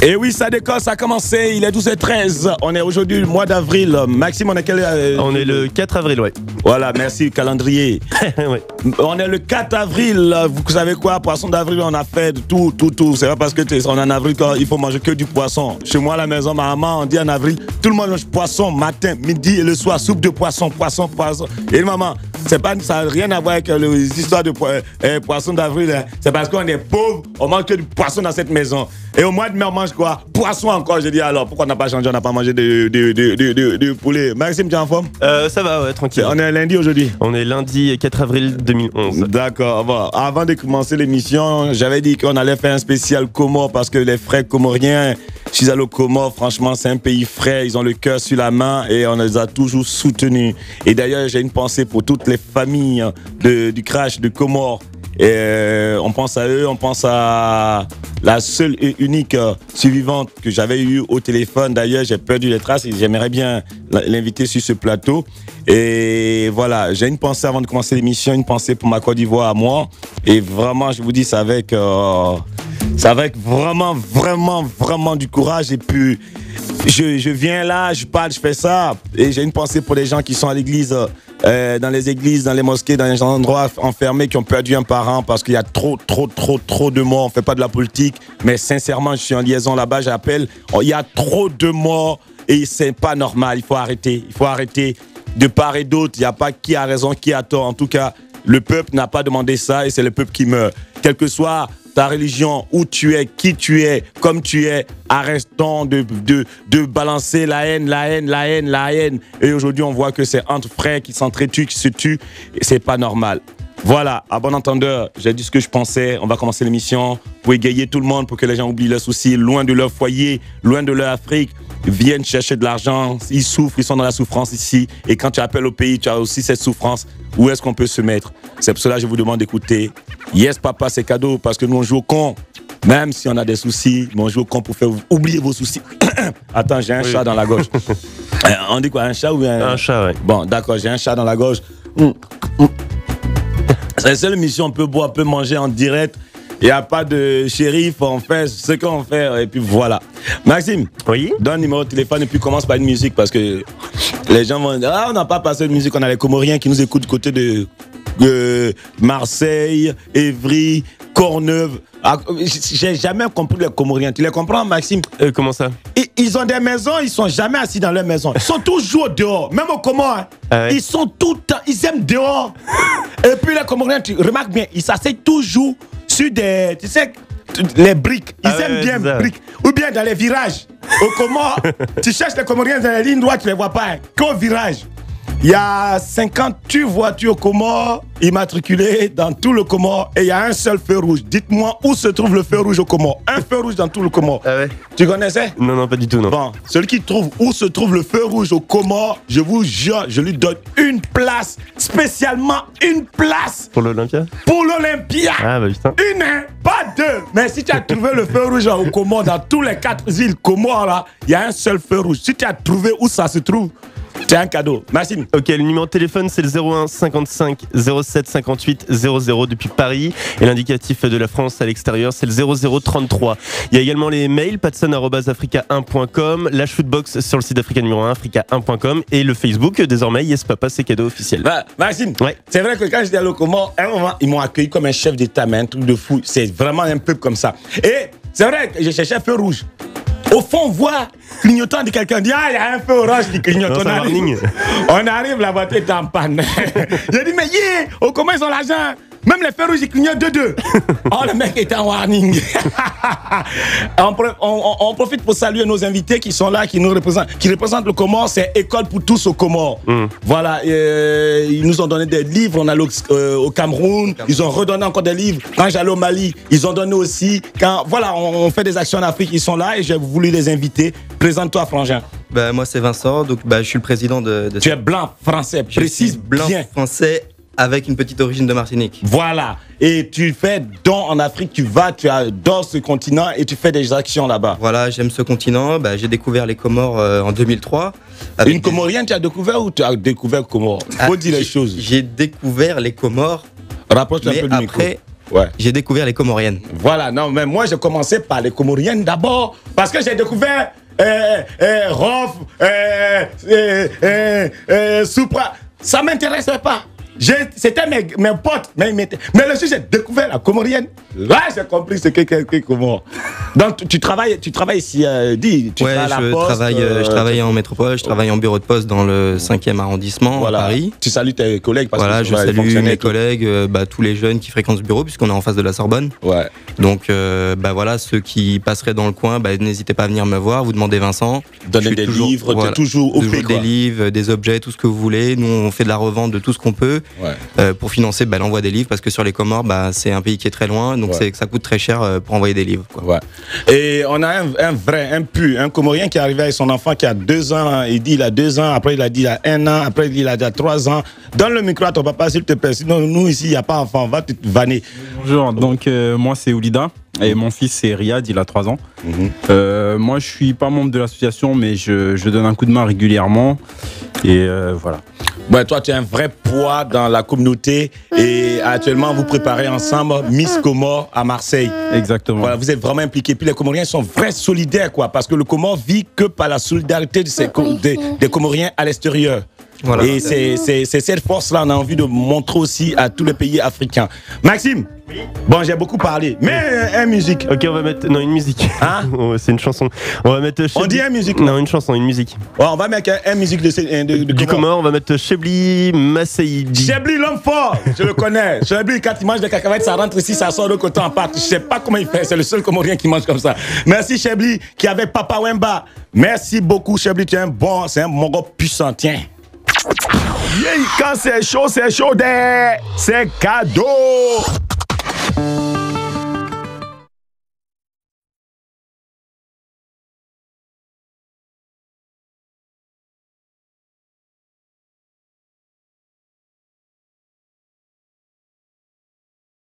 Et oui, ça décolle, ça a commencé, il est 12h13. On est aujourd'hui le mois d'avril. Maxime, on est quel On est le 4 avril, ouais. Voilà, merci, calendrier. Ouais. On est le 4 avril. Vous savez quoi, poisson d'avril, on a fait tout. C'est pas parce que on est en avril qu'il faut manger que du poisson. Chez moi à la maison, ma maman, on dit en avril, tout le monde mange poisson matin, midi et le soir, soupe de poisson. Et maman, ça n'a rien à voir avec les histoires de poisson d'avril. Hein. C'est parce qu'on est pauvre, on mange que du poisson dans cette maison. Et au mois de mai, on mange quoi? Poisson encore. J'ai dit alors, pourquoi on n'a pas changé, on n'a pas mangé de poulet? Maxime, tu es en forme? Ça va, ouais, tranquille. On est lundi aujourd'hui. On est lundi 4 avril 2011. D'accord. Bon, avant de commencer l'émission, j'avais dit qu'on allait faire un spécial Comores parce que les frères comoriens, je suis allé aux Comores, franchement, c'est un pays frais. Ils ont le cœur sur la main et on les a toujours soutenus. Et d'ailleurs, j'ai une pensée pour toutes les familles du crash de Comores. Et on pense à eux, on pense à la seule et unique survivante que j'avais eue au téléphone. D'ailleurs, j'ai perdu les traces et j'aimerais bien l'inviter sur ce plateau. Et voilà, j'ai une pensée avant de commencer l'émission, une pensée pour ma Côte d'Ivoire à moi. Et vraiment, je vous dis, c'est avec vraiment du courage. Et puis, je viens là, je parle, je fais ça. Et j'ai une pensée pour les gens qui sont à l'église. Dans les églises, dans les mosquées, dans les endroits enfermés qui ont perdu un parent parce qu'il y a trop de morts. On ne fait pas de la politique, mais sincèrement, je suis en liaison là-bas, j'appelle. Il y a trop de morts et c'est pas normal. Il faut arrêter de part et d'autre. Il n'y a pas qui a raison, qui a tort. En tout cas, le peuple n'a pas demandé ça et c'est le peuple qui meurt. Quel que soit ta religion, où tu es, qui tu es, comme tu es, arrêtons de balancer la haine. Et aujourd'hui, on voit que c'est entre frères qui s'entretuent, qui se tuent. Et c'est pas normal. Voilà, à bon entendeur, j'ai dit ce que je pensais. On va commencer l'émission pour égayer tout le monde, pour que les gens oublient leurs soucis, loin de leur foyer, loin de leur Afrique. Ils viennent chercher de l'argent, ils souffrent, ils sont dans la souffrance ici. Et quand tu appelles au pays, tu as aussi cette souffrance. Où est-ce qu'on peut se mettre? C'est pour cela que je vous demande d'écouter. Yes, papa, c'est cadeau, parce que nous, on joue au con. Même si on a des soucis, mais on joue au con pour faire oublier vos soucis. Attends, j'ai un chat dans la gorge. On dit quoi, un chat ou un chat, ouais. Bon, d'accord, j'ai un chat dans la gorge. C'est la seule émission, on peut boire, on peut manger en direct. Il n'y a pas de shérif, on fait ce qu'on fait et puis voilà. Maxime, oui? Donne le numéro de téléphone et puis commence par une musique parce que les gens vont dire on n'a pas passé de musique, on a les Comoriens qui nous écoutent du côté de Marseille, Évry, Courneuve. J'ai jamais compris les Comoriens. Tu les comprends, Maxime? Comment ça? Ils ont des maisons, ils sont jamais assis dans leur maison. Ils sont toujours dehors, même aux Comores. Hein. Ah ouais. Ils sont tout le temps, ils aiment dehors. Et puis les Comoriens, tu remarques bien, ils s'asseyent toujours sur des, tu sais, les briques. Ils aiment bien les briques. Ou bien dans les virages. Aux Comores, tu cherches les Comoriens dans les lignes droites, tu les vois pas. Hein. Qu'au virage. Il y a 58 voitures aux Comores immatriculées dans tout le Comore et il y a un seul feu rouge. Dites-moi où se trouve le feu rouge au Comore. Un feu rouge dans tout le Comore. Ah ouais? Tu connaissais? Non, pas du tout, non. Bon, celui qui trouve où se trouve le feu rouge au Comore, je vous jure, je lui donne une place, spécialement une place. Pour l'Olympia? Pour l'Olympia. Ah bah putain. Une, hein, pas deux. Mais si tu as trouvé le feu rouge au Comore, dans tous les 4 îles Comores, là, il y a un seul feu rouge. Si tu as trouvé où ça se trouve, c'est un cadeau. Maxime. Ok, le numéro de téléphone c'est le 01 55 07 58 00 depuis Paris. Et l'indicatif de la France à l'extérieur c'est le 0033. Il y a également les mails patson@africa1.com, la shootbox sur le site d'Africa numéro 1, africa1.com et le Facebook désormais Yes Papa c'est cadeau officiel. Maxime, ouais. C'est vrai que quand j'étais allé au Comores, à un moment ils m'ont accueilli comme un chef d'État, mais un truc de fou. C'est vraiment un peuple comme ça. Et c'est vrai que j'ai cherché un feu rouge. Au fond, on voit clignotant de quelqu'un, dit il y a un feu orange qui clignote. Non, on arrive, la voiture est en panne. J'ai dit, mais comment ils ont l'argent? Même les feux rouges, ils clignotent de deux. Oh, le mec est en warning. On profite pour saluer nos invités qui sont là, qui nous représentent, qui représentent le Comore. C'est École pour tous au Comore. Voilà, ils nous ont donné des livres. On allait au Cameroun, ils ont redonné encore des livres. Quand j'allais au Mali, ils ont donné aussi. Voilà, on fait des actions en Afrique, ils sont là et j'ai voulu les inviter. Présente-toi, Frangin. Moi, c'est Vincent, donc je suis le président de Tu es blanc français, précise blanc bien. Français. Avec une petite origine de Martinique. Voilà. Et tu fais don en Afrique, tu adores ce continent et tu fais des actions là-bas. Voilà, j'aime ce continent. J'ai découvert les Comores en 2003. Une Comorienne, tu as découvert ou tu as découvert Comores? Faut dire les choses. J'ai découvert les Comores. Rapproche-toi un peu du micro. Ouais. j'ai découvert les Comoriennes. Voilà, non, mais moi, j'ai commencé par les Comoriennes d'abord, parce que j'ai découvert Rof, Supra. Ça ne m'intéressait pas. C'était mes potes. Mais le jour j'ai découvert la Comorienne, là, j'ai compris ce qu'est Comore. Donc, tu travailles ici, dis. Tu Ouais, je travaille en métropole, je travaille en bureau de poste dans le 5e arrondissement à Paris. Tu salues tes collègues parce voilà, que je salue mes collègues, tous les jeunes qui fréquentent ce bureau, puisqu'on est en face de la Sorbonne. Ouais. Donc, voilà, ceux qui passeraient dans le coin, n'hésitez pas à venir me voir, vous demandez Vincent. Donner des livres, voilà, toujours OP, des livres, des objets, tout ce que vous voulez. Nous, on fait de la revente de tout ce qu'on peut pour financer l'envoi des livres, parce que sur les Comores, c'est un pays qui est très loin, donc ça coûte très cher pour envoyer des livres. Quoi. Ouais. Et on a un Comorien qui est arrivé avec son enfant qui a 2 ans. Il dit il a 2 ans, après il a dit il a 1 an, après il dit il a déjà 3 ans. Donne le micro à ton papa s'il te plaît. Sinon, nous ici, il n'y a pas d'enfant, on va te vanner. Bonjour, donc moi c'est Oulida et mon fils c'est Riyad, il a 3 ans. Moi je suis pas membre de l'association, mais je donne un coup de main régulièrement et voilà. Ouais, toi, tu es un vrai poids dans la communauté et actuellement, vous préparez ensemble Miss Comore à Marseille. Exactement. Voilà, vous êtes vraiment impliqués. Puis les Comoriens sont vrais solidaires, quoi, parce que le Comore vit que par la solidarité des Comoriens à l'extérieur. Voilà. Et c'est cette force-là, on a envie de montrer aussi à tous les pays africains. Maxime, bon, j'ai beaucoup parlé, mais une musique. Ok, on va mettre. Non, une musique. Hein? C'est une chanson. On va mettre. On dit une musique. Non, une chanson, une musique. Ouais, on va mettre une musique du Comore. On va mettre Chebli Massaïdi. Chebli, l'homme fort, je le connais. Chebli, quand il mange des cacahuètes, ça rentre ici, ça sort de côté en pâte. Je sais pas comment il fait, c'est le seul Comorien qui mange comme ça. Merci Chebli, qui est avec Papa Wemba. Merci beaucoup Chebli, tu es c'est un mongo puissant, tiens. Yeah, quand c'est chaud, c'est cadeau.